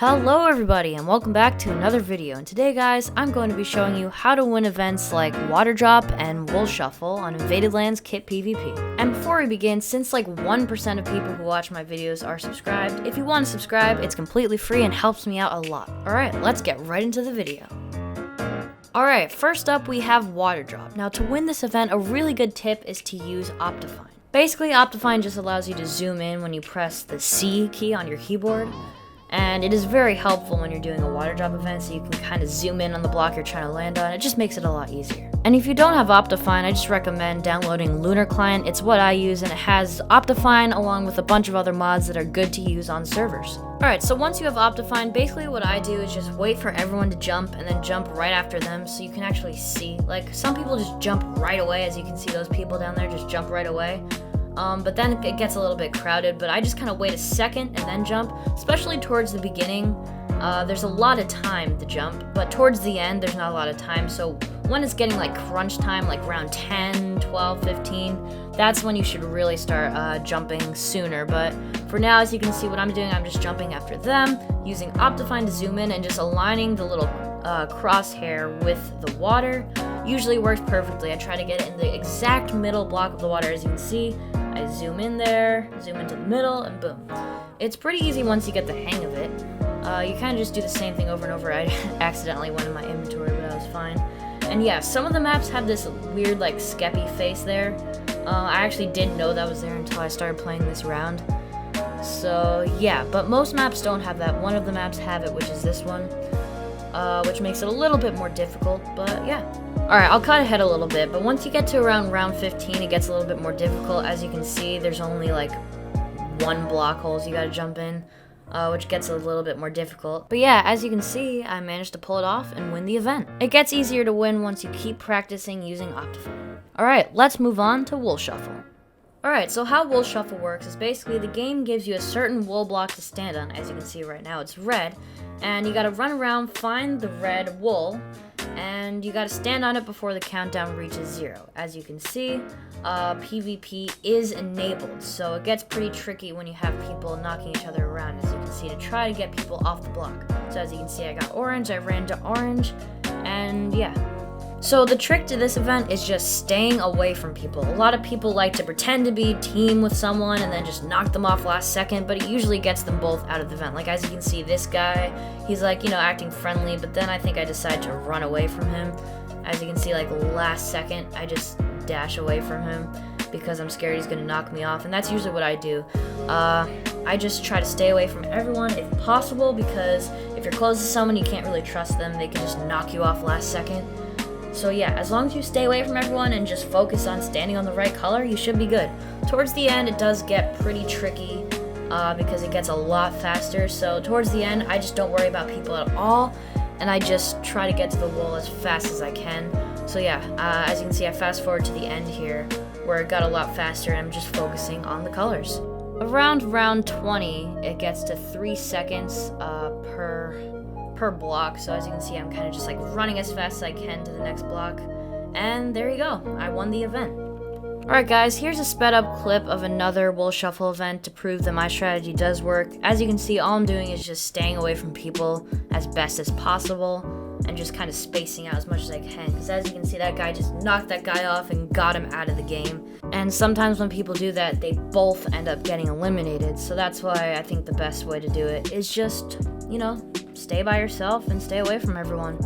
Hello everybody and welcome back to another video, and today guys I'm going to be showing you how to win events like Water Drop and Wool Shuffle on InvadedLands Kit PvP. And before we begin, since like 1% of people who watch my videos are subscribed, if you want to subscribe it's completely free and helps me out a lot. Alright, let's get right into the video. Alright, first up we have Water Drop. Now to win this event, a really good tip is to use Optifine. Basically Optifine just allows you to zoom in when you press the C key on your keyboard. And it is very helpful when you're doing a water drop event, so you can kind of zoom in on the block you're trying to land on. It just makes it a lot easier. And if you don't have Optifine, I just recommend downloading Lunar Client. It's what I use, and it has Optifine along with a bunch of other mods that are good to use on servers. Alright, so once you have Optifine, basically what I do is just wait for everyone to jump and then jump right after them so you can actually see. Like, some people just jump right away, as you can see those people down there just jump right away. But then it gets a little bit crowded, but I just kind of wait a second and then jump, especially towards the beginning. There's a lot of time to jump, but towards the end, there's not a lot of time. So when it's getting like crunch time, like around 10, 12, 15, that's when you should really start jumping sooner. But for now, as you can see what I'm doing, I'm just jumping after them, using Optifine to zoom in and just aligning the little crosshair with the water. Usually works perfectly. I try to get it in the exact middle block of the water, as you can see. I zoom in there, zoom into the middle, and boom. It's pretty easy once you get the hang of it. You kind of just do the same thing over and over. I accidentally went in my inventory, but I was fine. And yeah, some of the maps have this weird, like, skeppy face there. I actually didn't know that was there until I started playing this round. So yeah, but most maps don't have that. One of the maps have it, which is this one, which makes it a little bit more difficult, but yeah. Alright, I'll cut ahead a little bit, but once you get to around round 15, it gets a little bit more difficult. As you can see, there's only like one block holes you gotta jump in, which gets a little bit more difficult. But yeah, as you can see, I managed to pull it off and win the event. It gets easier to win once you keep practicing using Optifine. Alright, let's move on to Wool Shuffle. Alright, so how Wool Shuffle works is basically the game gives you a certain wool block to stand on. As you can see right now, it's red, and you gotta run around, find the red wool, and you gotta stand on it before the countdown reaches 0. As you can see, PvP is enabled, so it gets pretty tricky when you have people knocking each other around, as you can see, to try to get people off the block. So as you can see, I got orange, I ran to orange, and yeah. So the trick to this event is just staying away from people. A lot of people like to pretend to be team with someone and then just knock them off last second, but it usually gets them both out of the event. Like, as you can see, this guy, he's like, you know, acting friendly, but then I think I decide to run away from him. As you can see, like, last second, I just dash away from him because I'm scared he's gonna knock me off, and that's usually what I do. I just try to stay away from everyone if possible, because if you're close to someone, you can't really trust them. They can just knock you off last second. So yeah, as long as you stay away from everyone and just focus on standing on the right color, you should be good. Towards the end, it does get pretty tricky because it gets a lot faster. So towards the end, I just don't worry about people at all, and I just try to get to the wool as fast as I can. So yeah, as you can see, I fast forward to the end here, where it got a lot faster, and I'm just focusing on the colors. Around round 20, it gets to 3 seconds per block, so as you can see, I'm kind of just like running as fast as I can to the next block, and there you go, I won the event. Alright guys, here's a sped up clip of another Wool Shuffle event to prove that my strategy does work. As you can see, all I'm doing is just staying away from people as best as possible and just kind of spacing out as much as I can, because as you can see, that guy just knocked that guy off and got him out of the game. And sometimes when people do that, they both end up getting eliminated, so that's why I think the best way to do it is just, you know, stay by yourself and stay away from everyone.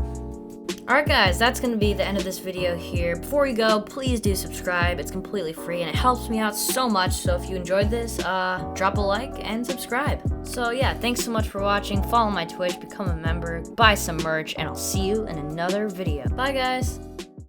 Alright guys, that's going to be the end of this video here. Before you go, please do subscribe. It's completely free and it helps me out so much. So if you enjoyed this, drop a like and subscribe. So yeah, thanks so much for watching. Follow my Twitch, become a member, buy some merch, and I'll see you in another video. Bye guys!